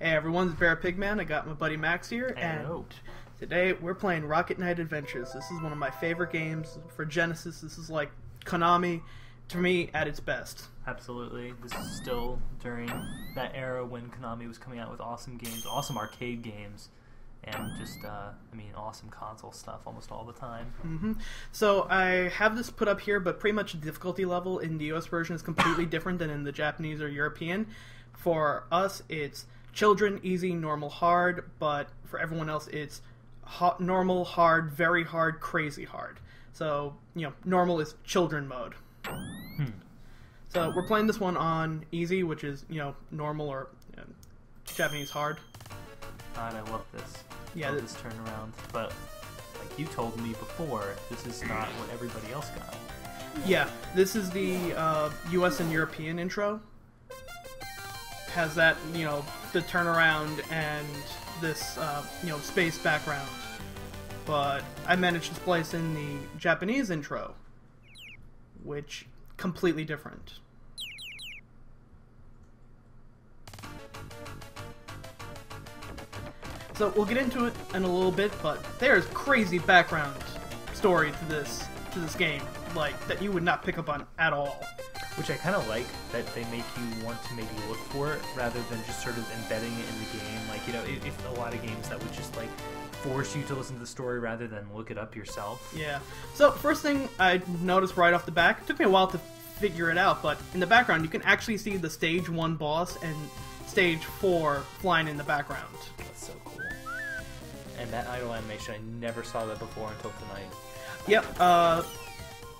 Hey everyone, it's Bear Pigman. I got my buddy Max here, Hello. and today we're playing Rocket Knight Adventures. This is one of my favorite games for Genesis. This is like Konami, to me, at its best. Absolutely. This is still during that era when Konami was coming out with awesome games, awesome arcade games, and just, awesome console stuff almost all the time. So I have this put up here, but pretty much the difficulty level in the US version is completely different than in the Japanese or European. For us, it's children, easy, normal, hard, but for everyone else, it's normal, hard, very hard, crazy hard. So, normal is children mode. So we're playing this one on easy, which is, normal or Japanese hard. God, I love this. Yeah, I love this turnaround. But, like you told me before, this is not what everybody else got. Yeah, this is the US and European intro. Has that, the turnaround and this, space background. But I managed to place in the Japanese intro, which completely different. So we'll get into it in a little bit, but there's crazy background story to this game, like that you would not pick up on at all. Which I kind of like, that they make you want to maybe look for it rather than just sort of embedding it in the game. Like, if a lot of games that would just like force you to listen to the story rather than look it up yourself. Yeah. So first thing I noticed right off the bat, it took me a while to figure it out, but in the background you can actually see the stage 1 boss and stage 4 flying in the background. That's so cool. And that idle animation, I never saw that before until tonight. Yep.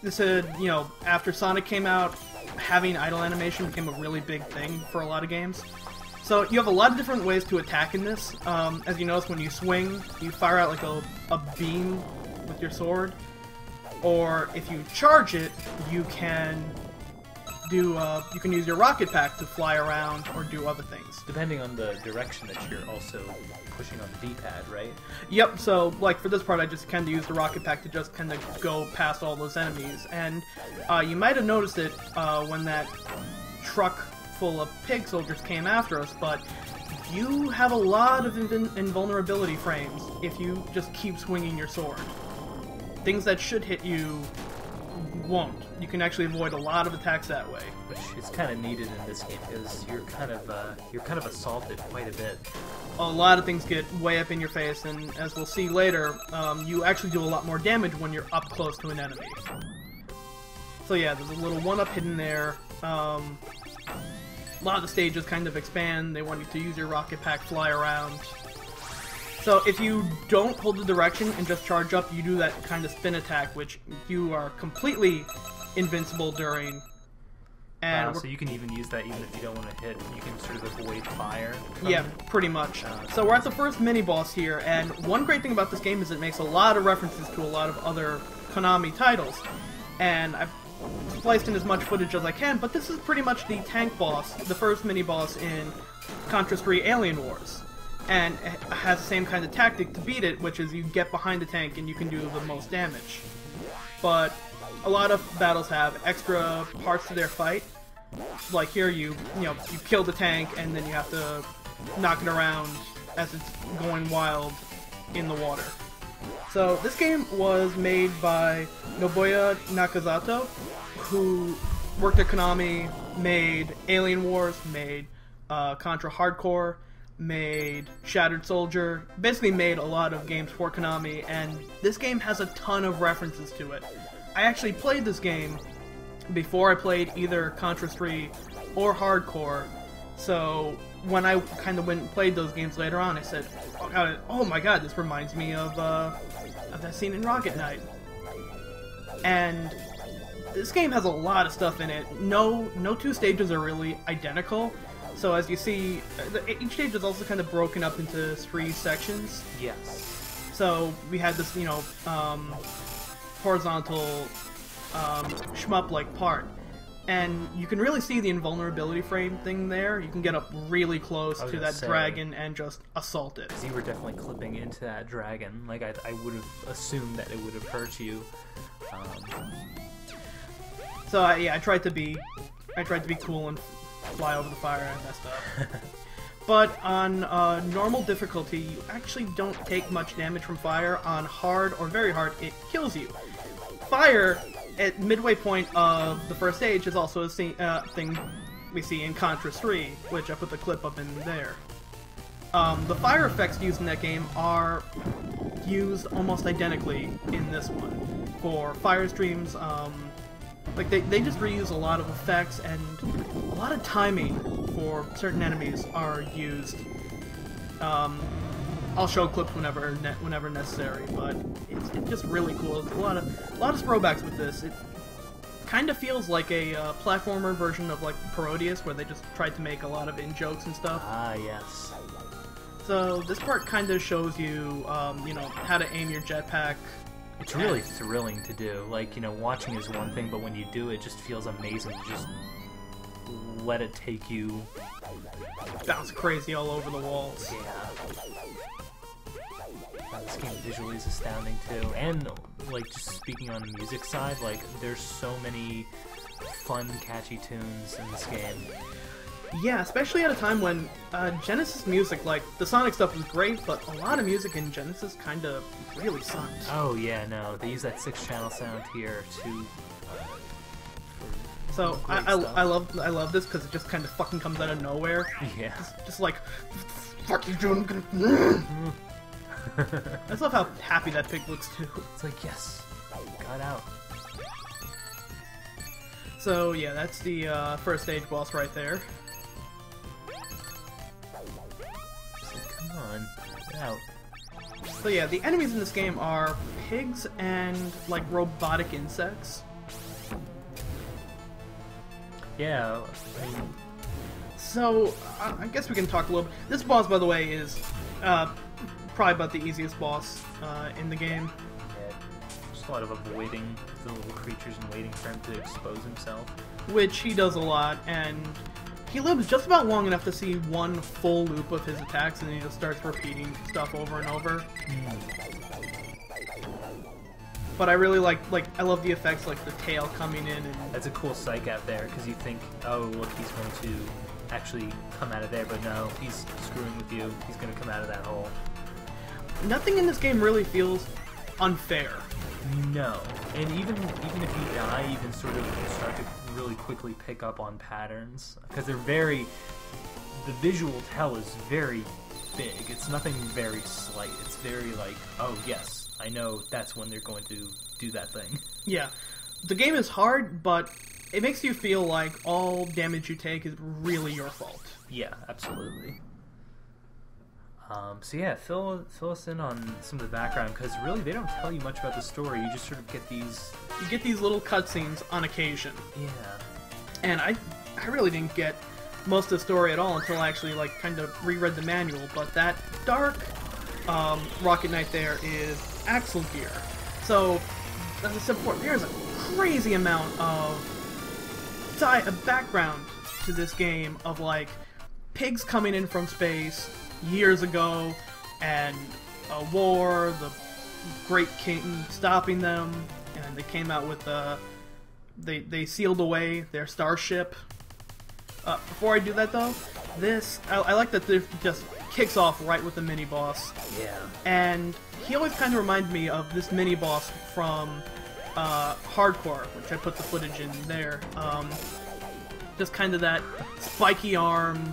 This had, after Sonic came out, having idle animation became a really big thing for a lot of games. So you have a lot of different ways to attack in this. As you notice, when you swing, you fire out like a beam with your sword. Or if you charge it, you can use your rocket pack to fly around or do other things. Depending on the direction that you're also pushing on the D-pad, right? Yep, so like for this part I just kind of used the rocket pack to just kind of go past all those enemies. And you might have noticed it when that truck full of pig soldiers came after us, but you have a lot of invulnerability frames if you just keep swinging your sword. Things that should hit you won't. You can actually avoid a lot of attacks that way. Which is kind of needed in this game because you're kind of assaulted quite a bit. A lot of things get way up in your face, and as we'll see later, you actually do a lot more damage when you're up close to an enemy. So yeah, there's a little one-up hidden there. A lot of the stages kind of expand. They want you to use your rocket pack, fly around. So if you don't hold the direction and just charge up, you do that kind of spin attack, which you are completely invincible during. And wow, so you can even use that even if you don't want to hit. You can sort of avoid fire. Yeah, pretty much. So we're at the first mini-boss here, and one great thing about this game is it makes a lot of references to a lot of other Konami titles. And I've spliced in as much footage as I can, but this is pretty much the tank boss, the first mini-boss in Contra 3 Alien Wars. And it has the same kind of tactic to beat it, which is you get behind the tank and you can do the most damage. But a lot of battles have extra parts to their fight. Like here, you kill the tank and then you have to knock it around as it's going wild in the water. So this game was made by Nobuya Nakazato, who worked at Konami, made Alien Wars, made Contra Hardcore, made Shattered Soldier, basically made a lot of games for Konami, and this game has a ton of references to it. I actually played this game before I played either Contra 3 or Hardcore, so when I kind of went and played those games later on, I said, oh my god, this reminds me of that scene in Rocket Knight. And this game has a lot of stuff in it. No two stages are really identical. So as you see, each stage is also kind of broken up into 3 sections. Yes. So we had this, horizontal shmup-like part. And you can really see the invulnerability frame thing there. You can get up really close to that dragon and just assault it. Because you were definitely clipping into that dragon. Like, I would have assumed that it would have hurt you. So, yeah, I tried to be cool and fly over the fire and messed up. But on normal difficulty, you actually don't take much damage from fire. On hard or very hard, it kills you. Fire, at midway point of the first stage, is also a thing we see in Contra 3, which I put the clip up in there. The fire effects used in that game are used almost identically in this one. For fire streams, like they just reuse a lot of effects, and a lot of timing for certain enemies are used. I'll show clips whenever necessary, but it's just really cool. It's a lot of throwbacks with this. It kind of feels like a platformer version of like Parodius, where they just tried to make a lot of in-jokes and stuff. Ah, yes. So this part kind of shows you, you know, how to aim your jetpack. It's really thrilling to do. Like, you know, watching is one thing, but when you do it, just feels amazing to just let it take you. Bounce crazy all over the walls. Yeah. This game visually is astounding too, and like just speaking on the music side, like there's so many fun, catchy tunes in this game. Yeah, especially at a time when Genesis music, like the Sonic stuff was great, but a lot of music in Genesis kind of really sucks. Oh yeah, no, they use that 6-channel sound here to. So I love this because it just kind of fucking comes out of nowhere. Yeah. Just like, fuck you, June. I'm gonna. I just love how happy that pig looks too. It's like, yes, got out. So yeah, that's the first stage boss right there. It's like, come on, get out. So yeah, the enemies in this game are pigs and like robotic insects. Yeah, I mean... So I guess we can talk a little bit. This boss, by the way, is probably about the easiest boss in the game. Yeah, just a lot of avoiding the little creatures and waiting for him to expose himself. Which he does a lot, and he lives just about long enough to see one full loop of his attacks, and then he just starts repeating stuff over and over. But I really I love the effects, like the tail coming in. And that's a cool psych out there, because you think, oh, look, he's going to actually come out of there, but no, he's screwing with you. He's going to come out of that hole. Nothing in this game really feels unfair. No, and even if you die, you can sort of start to really quickly pick up on patterns, because they're very. The visual tell is very big. It's nothing very slight. It's very like, oh yes, I know that's when they're going to do that thing. Yeah, the game is hard, but it makes you feel like all damage you take is really your fault. Yeah, absolutely. So yeah, fill us in on some of the background, because really they don't tell you much about the story. You just sort of get these... You get these little cutscenes on occasion. Yeah. And I really didn't get most of the story at all until I actually kind of reread the manual. But that dark Rocket Knight there is Axle Gear. So as I said before, there's a crazy amount of background to this game of pigs coming in from space years ago, and a war, the Great King stopping them, and they came out with they sealed away their starship. Before I do that though, I like that this just kicks off right with the mini boss. Yeah. And he always kind of reminds me of this mini boss from Hardcore, which I put the footage in there. Just kind of that spiky arm,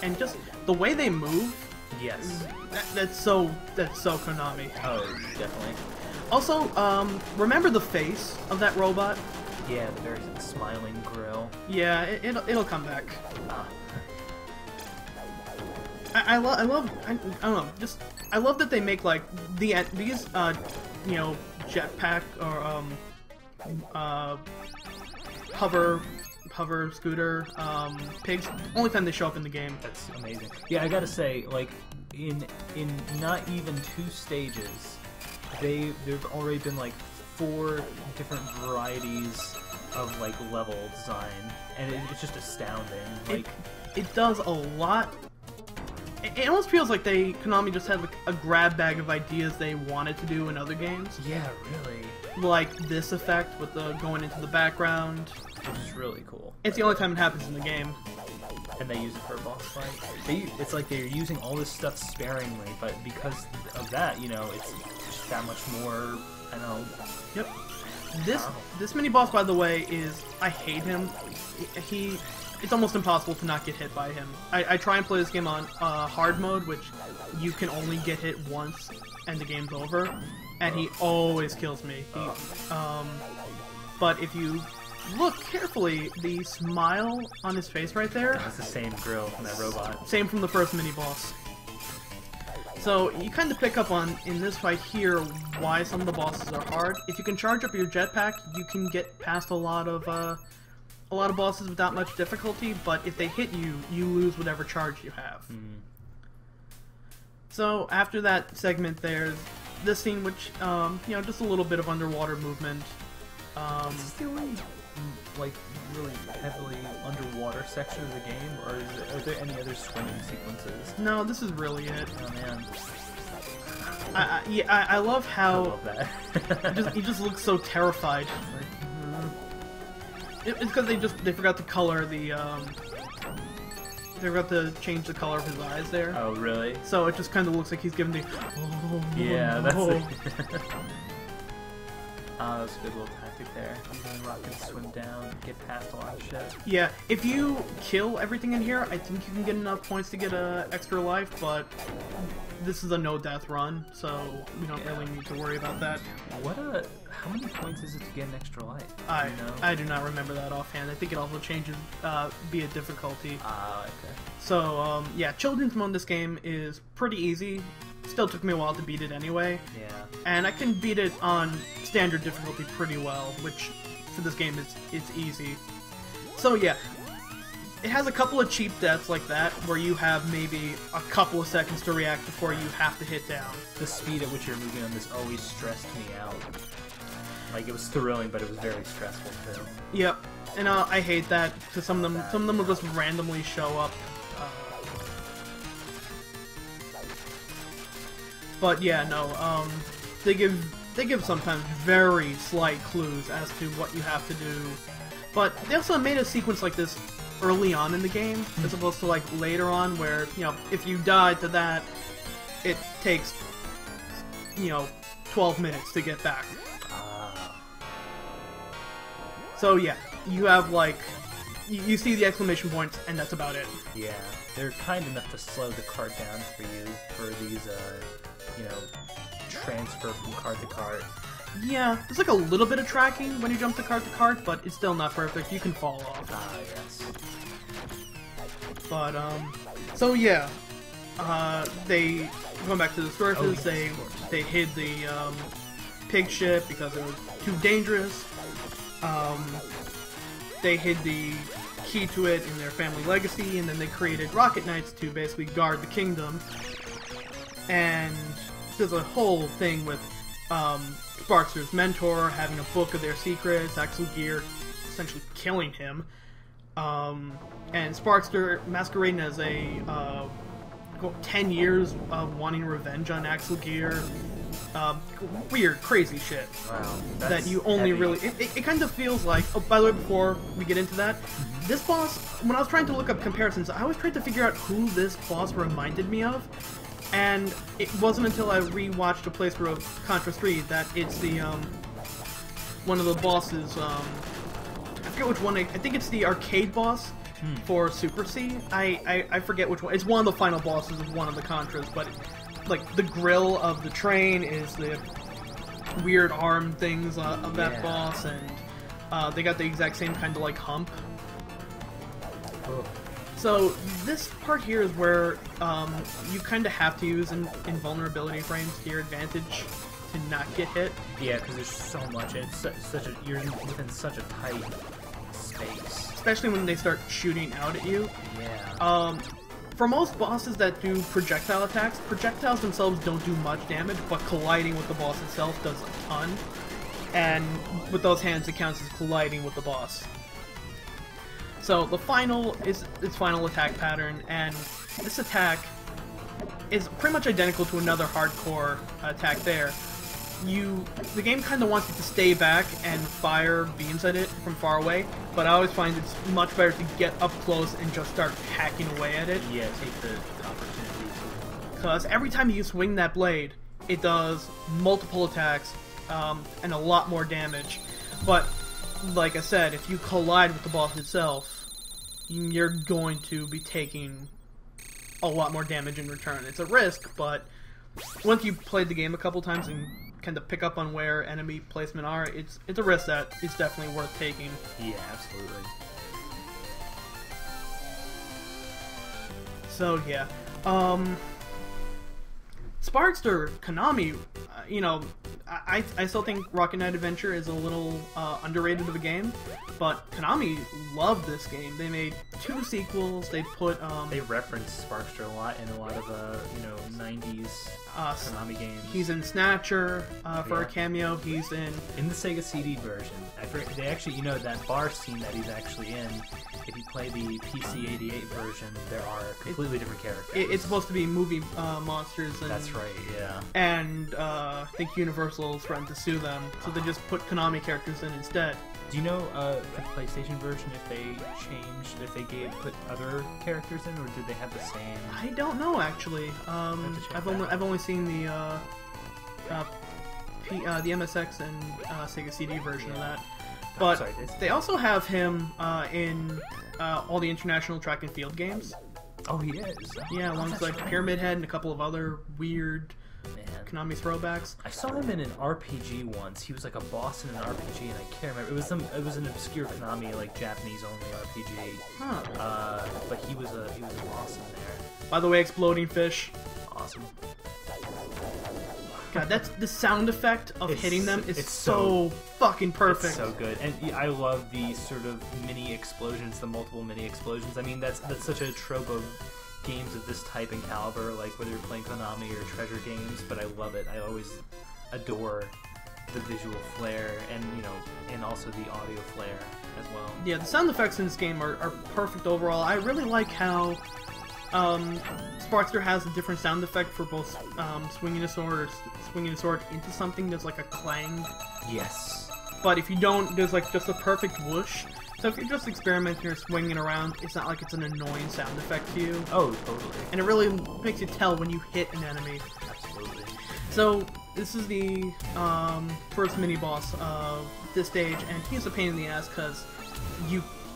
and just the way they move. Yes. That's so Konami. Oh, definitely. Also, remember the face of that robot? Yeah, the very smiling grill. Yeah, it'll come back. Ah. I love I don't know, just I love that they make these jetpack or hover scooter pigs. Only time they show up in the game. That's amazing. Yeah, I gotta say, in not even 2 stages, there've already been 4 different varieties of level design, and it's just astounding. It does a lot. It almost feels like Konami just had a grab bag of ideas they wanted to do in other games. Yeah, really. Like this effect with the going into the background. Which is really cool. It's the only time it happens in the game. and they use it for a boss fight. It's like they're using all this stuff sparingly, but because of that, you know, it's just that much more. I don't know. Yep. This mini boss, by the way, I hate him. It's almost impossible to not get hit by him. I try and play this game on hard mode, which you can only get hit once and the game's over, and he always kills me. But if you look carefully, the smile on his face right there... That's the same grill from that robot. Same from the first mini-boss. So you kind of pick up on, in this fight here, why some of the bosses are hard. If you can charge up your jetpack, you can get past a lot of bosses without much difficulty, but if they hit you, you lose whatever charge you have. So after that segment, there's this scene which, you know, just a little bit of underwater movement. Is this the only, like, really heavily underwater section of the game, or are there any other swimming sequences? No, this is really it. Oh man. I love how... I love that. he just looks so terrified. It's because they forgot to color the, they forgot to change the color of his eyes there. Oh, really? So it just kind of looks like he's giving the... Yeah, that's the... that was a good little tactic there. Using rockets, swim down, get past a lot of shit. Yeah, if you kill everything in here, I think you can get enough points to get extra life, but this is a no-death run, so we don't really need to worry about that. How many points is it to get an extra life? I do not remember that offhand. I think it also changes via difficulty. Okay. So, yeah, children's mode in this game is pretty easy. Still took me a while to beat it anyway. Yeah. And I can beat it on standard difficulty pretty well, which for this game it's easy. So yeah, it has a couple of cheap deaths like that, where you have maybe a couple of seconds to react before you have to hit down. The speed at which you're moving on this always stressed me out. Like, it was thrilling, but it was very stressful too. Yep, and I hate that, because some of them will just randomly show up. But yeah, no, they give sometimes very slight clues as to what you have to do. But they also made a sequence like this early on in the game, as opposed to like later on, where, you know, if you die to that, it takes, you know, 12 minutes to get back. So yeah, you have like, you see the exclamation points, and that's about it. Yeah, they're kind enough to slow the cart down for you for these, you know, transfer from cart to cart. Yeah, there's like a little bit of tracking when you jump to cart, but it's still not perfect. You can fall off. Yes. But, so yeah, going back to the sources, they hid the, pig ship because it was too dangerous. They hid the key to it in their family legacy, and then they created Rocket Knights to basically guard the kingdom. And there's a whole thing with Sparkster's mentor having a book of their secrets, Axel Gear essentially killing him, and Sparkster masquerading as a 10 years of wanting revenge on Axel Gear. Weird, crazy shit. Wow, that you only heavy. really... It kind of feels like... Oh, by the way, before we get into that, this boss, when I was trying to look up comparisons, I always tried to figure out who this boss reminded me of. And it wasn't until I rewatched a playthrough of Contra 3 that it's the, one of the bosses, I forget which one, I think it's the arcade boss for Super C. I forget which one. It's one of the final bosses of one of the Contras, but, like, the grill of the train is the weird arm things of that boss, and they got the exact same kind of, like, hump. Oh. So this part here is where you kind of have to use invulnerability frames to your advantage to not get hit. Yeah, because there's so much, and it's you're within such a tight space. Especially when they start shooting out at you. Yeah. For most bosses that do projectile attacks, projectiles themselves don't do much damage, but colliding with the boss itself does a ton. And with those hands, it counts as colliding with the boss. So the final is its final attack pattern, and this attack is pretty much identical to another hardcore attack there. the game kind of wants you to stay back and fire beams at it from far away, but I always find it's much better to get up close and just start hacking away at it. Yeah, take the opportunity to... Because every time you swing that blade, it does multiple attacks and a lot more damage. But, like I said, if you collide with the boss itself, you're going to be taking a lot more damage in return. It's a risk, but once you've played the game a couple times and kind of pick up on where enemy placement are, it's a risk that is definitely worth taking. Yeah, absolutely. So yeah, Sparkster, Konami, you know, I still think Rocket Knight Adventure is a little underrated of a game, but Konami loved this game. They made 2 sequels. They put they reference Sparkster a lot in a lot of 90s Konami games. He's in Snatcher for a cameo. He's in the Sega CD version. They actually, that bar scene that he's actually in. If you play the PC-88 version, there are completely different characters. It's supposed to be movie monsters. And, that's right, yeah. And I think Universal's threatened to sue them, so they just put Konami characters in instead. Do you know for the PlayStation version if they put other characters in, or did they have the same? I don't know actually. I've only seen the MSX and Sega CD version of that. But they also have him in all the international track and field games. Oh, he is? Yeah, ones like right. Pyramid Head and a couple of other weird Konami throwbacks. I saw him in an RPG once. He was like a boss in an RPG, and I can't remember. It was an obscure Konami, like Japanese only RPG. Huh. But he was a boss in there. By the way, exploding fish. Awesome. God, that's the sound effect of hitting them is so fucking perfect. It's so good, and I love the sort of mini explosions, the multiple mini explosions. I mean, that's such a trope of games of this type and caliber, like whether you're playing Konami or Treasure games. But I love it. I always adore the visual flair, and also the audio flair as well. Yeah, the sound effects in this game are perfect overall. I really like how Sparkster has a different sound effect for both swinging a sword or swinging a sword into something. There's like a clang. Yes. But if you don't, there's like just a perfect whoosh. So if you're just experimenting or swinging around, it's not like it's an annoying sound effect to you. Oh, totally. And it really makes you tell when you hit an enemy. Absolutely. So this is the first mini-boss of this stage, and he's a pain in the ass because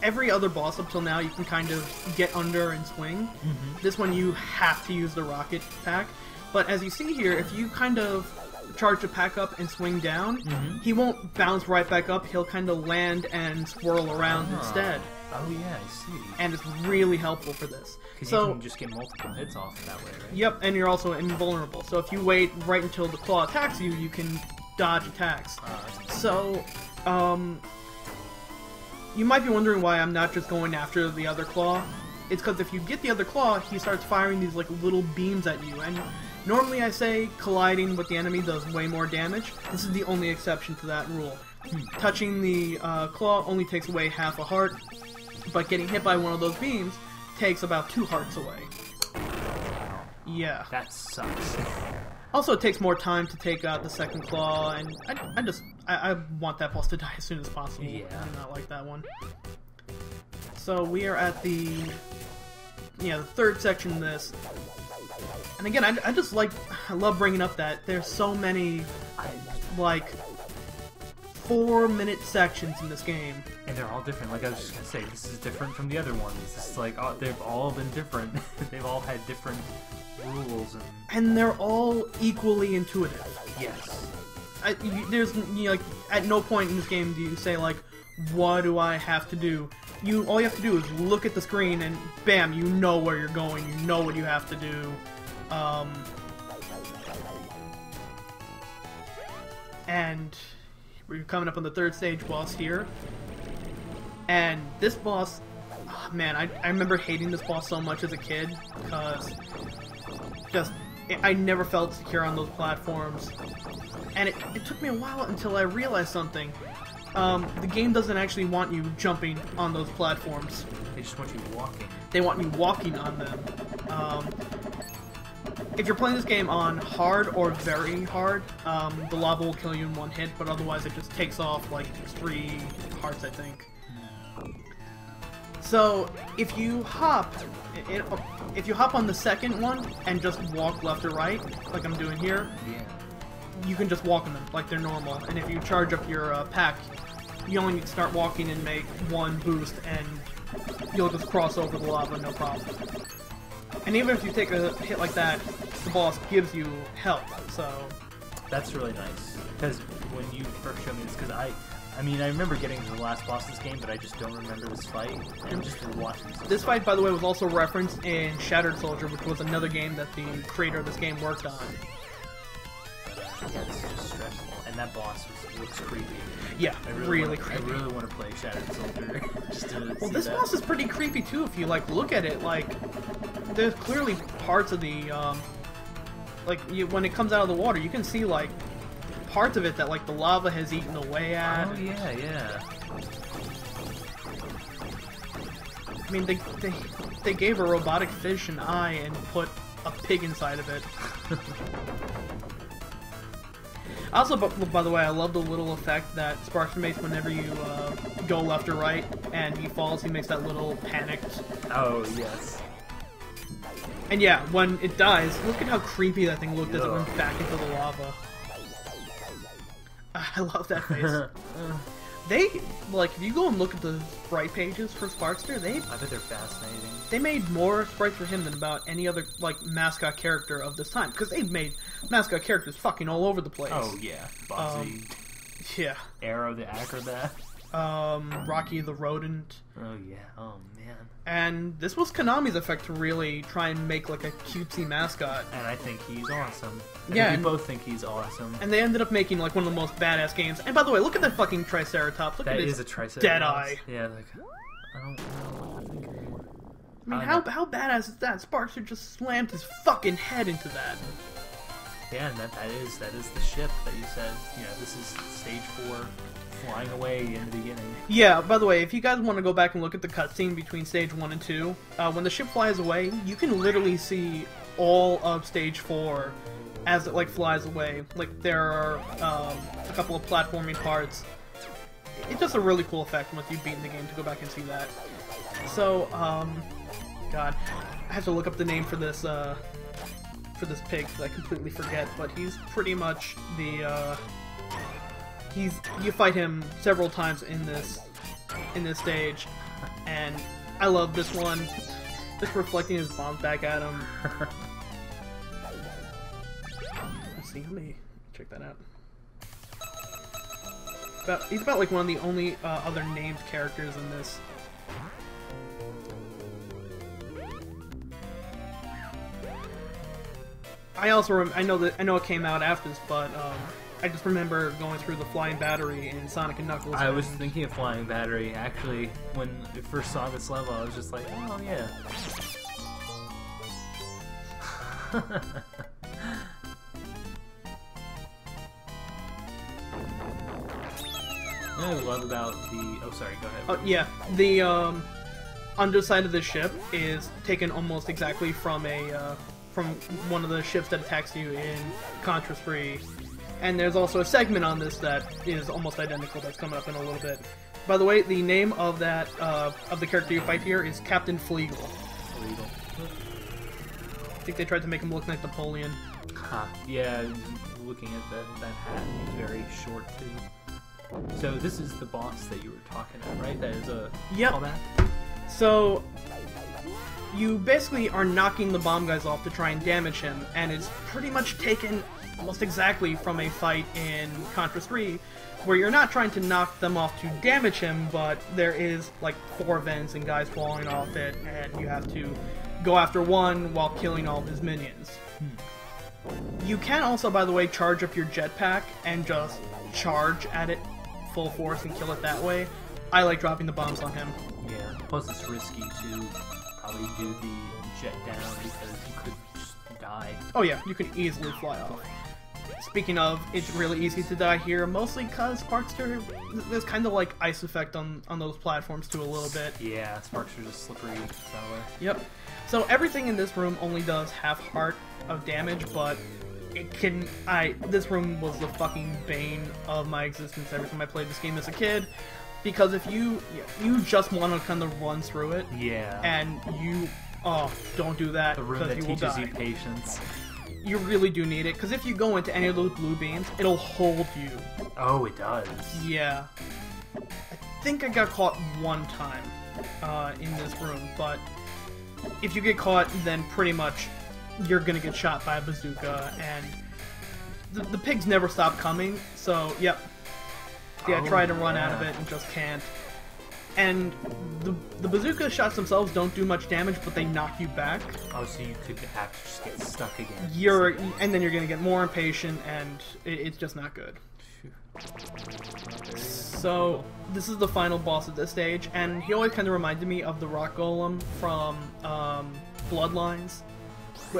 every other boss up till now you can kind of get under and swing. Mm-hmm. This one you have to use the rocket pack. But as you see here, if you kind of charge the pack up and swing down, he won't bounce right back up. He'll kind of land and swirl around instead. Oh yeah, I see. And it's really helpful for this. Because you can just get multiple hits off that way, right? Yep, and you're also invulnerable. So if you wait right until the claw attacks you, you can dodge attacks. So, you might be wondering why I'm not just going after the other claw. It's because if you get the other claw, he starts firing these like little beams at you. And normally I say colliding with the enemy does way more damage. This is the only exception to that rule. Touching the claw only takes away half a heart, but getting hit by one of those beams takes about 2 hearts away. Yeah. That sucks. Also, it takes more time to take out the second claw, and I want that boss to die as soon as possible. Yeah. I do not like that one. So we are at the third section of this. And again, I love bringing up that there's so many, like, 4-minute sections in this game. And they're all different. Like I was just going to say, this is different from the other ones. This is like, they've all been different. They've all had different rules. And they're all equally intuitive. Yes. There's, like, at no point in this game do you say, like, what do I have to do? All you have to do is look at the screen and bam, you know where you're going, you know what you have to do. And we're coming up on the third stage boss here. And this boss, oh man, I remember hating this boss so much as a kid because I never felt secure on those platforms. And it took me a while until I realized something. The game doesn't actually want you jumping on those platforms. They just want you walking. They want you walking on them. if you're playing this game on hard or very hard, the lava will kill you in one hit, but otherwise it just takes off like 3 hearts, I think. So if you hop on the second one and just walk left or right, like I'm doing here, you can just walk on them like they're normal. And if you charge up your pack, you only need to start walking and make 1 boost, and you'll just cross over the lava, no problem. And even if you take a hit like that, the boss gives you health, so... That's really nice, because when you first showed me this, because I mean, I remember getting to the last boss of this game, but I just don't remember this fight, and just watching this fight, by the way, was also referenced in Shattered Soldier, which was another game that the creator of this game worked on. Yeah, this is just stressful, and that boss looks creepy. Yeah, really creepy. I really want to play Shattered Soldier. Just to well, see this that. boss is pretty creepy too. If you like look at it, like there's clearly parts of the when it comes out of the water, you can see like parts of it that like the lava has eaten away at. Oh yeah. I mean, they gave a robotic fish an eye and put a pig inside of it. Also, by the way, I love the little effect that Sparkster makes whenever you go left or right and he falls. He makes that little panicked. Oh yes. And yeah, when it dies, look at how creepy that thing looked as it went back into the lava. I love that face. They, like, if you go and look at the sprite pages for Sparkster, I bet they're fascinating. They made more sprites for him than about any other, like, mascot character of this time. Because they've made mascot characters fucking all over the place. Oh, yeah. Bugsy. Yeah. Arrow the Acrobat. Rocky the Rodent. Oh, yeah. Oh, man. And this was Konami's effect to really try and make, like, a cutesy mascot. And I think he's awesome. Yeah. We both think he's awesome. And they ended up making, like, one of the most badass games. And by the way, look at that fucking Triceratops. Look that at is his a Triceratops. dead eye. Yeah, like, I don't know what to think anymore. I mean, how badass is that? Sparkster just slammed his fucking head into that. Yeah, and that is the ship that you said. You know, this is stage 4, flying away in the beginning. Yeah, by the way, if you guys want to go back and look at the cutscene between stage 1 and 2, when the ship flies away, you can literally see all of stage 4 as it, like, flies away. Like, there are a couple of platforming parts. It's just a really cool effect once you've beaten the game to go back and see that. So, God, I have to look up the name for this pig, because I completely forget, but he's pretty much the, you fight him several times in this stage, and I love this one, just reflecting his bombs back at him. Let's see, let me check that out. He's about like one of the only other named characters in this. I know it came out after this, but I just remember going through the Flying Battery in Sonic and Knuckles. I was thinking of Flying Battery, actually, when I first saw this level. I was just like, oh yeah. What I love about the... Oh, sorry, go ahead. Oh, yeah. The underside of the ship is taken almost exactly from one of the ships that attacks you in Contra 3. And there's also a segment on this that is almost identical that's coming up in a little bit. By the way, the name of that of the character you fight here is Captain Fleagle. I think they tried to make him look like Napoleon. Huh. Yeah, looking at that hat, he's very short too. So this is the boss that you were talking about, right? That is a callback? So you basically are knocking the bomb guys off to try and damage him, and it's pretty much taken almost exactly from a fight in Contra 3, where you're not trying to knock them off to damage him, but there is like 4 vents and guys falling off it, and you have to go after one while killing all of his minions. You can also, by the way, charge up your jetpack and just charge at it full force and kill it that way. I like dropping the bombs on him. Yeah, plus it's risky to probably do the jet down because you could just die. Oh yeah, you can easily fly off. Speaking of, it's really easy to die here, mostly because Sparkster, there's kind of like ice effect on those platforms too a little bit. Yeah, Sparkster's a slippery fella. Yep. So everything in this room only does half heart, of damage, but it can. This room was the fucking bane of my existence every time I played this game as a kid, because if you just want to kind of run through it, yeah, and you don't do that, the room that teaches you patience. You really do need it, because if you go into any of those blue beams, it'll hold you. Oh, it does. Yeah. I think I got caught one time in this room, but if you get caught, then pretty much you're gonna get shot by a bazooka, and the pigs never stop coming, so, yep. Yeah, I try to run out of it and just can't. And the bazooka shots themselves don't do much damage, but they knock you back. Oh, so you could have to just get stuck again. And then you're gonna get more impatient, and it's just not good. So this is the final boss at this stage, and he always kind of reminded me of the rock golem from Bloodlines,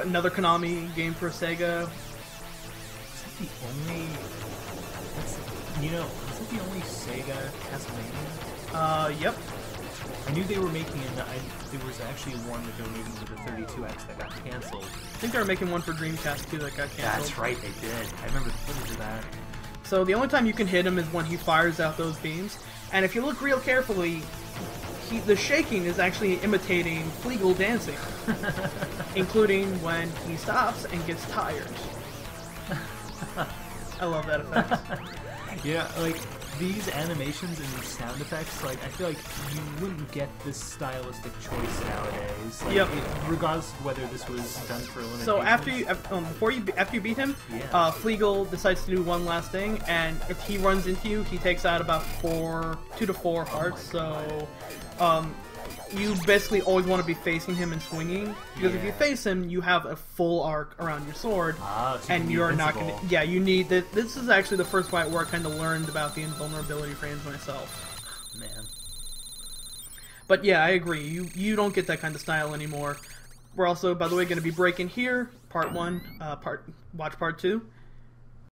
another Konami game for Sega. Is that the only? Is that the only Sega Castlevania? Yep. I knew they were making there was actually one that they were making with the 32X that got canceled. I think they were making one for Dreamcast too that got canceled. That's right, they did. I remember the footage of that. So the only time you can hit him is when he fires out those beams, and if you look real carefully, the shaking is actually imitating Flegel dancing, including when he stops and gets tired. I love that effect. Yeah, like, these animations and these sound effects, like, I feel like you wouldn't get this stylistic choice nowadays. Like, yep. Regardless of whether this was done for a limited. So after you beat him, yeah. Flegel decides to do one last thing, and if he runs into you, he takes out about 2 to 4 hearts. So, you basically always want to be facing him and swinging, because if you face him, you have a full arc around your sword, so and you're not going to... Yeah, you need... This is actually the first fight where I kind of learned about the invulnerability frames myself. Man. But yeah, I agree. You don't get that kind of style anymore. We're also, by the way, going to be breaking here, part 1, watch part 2.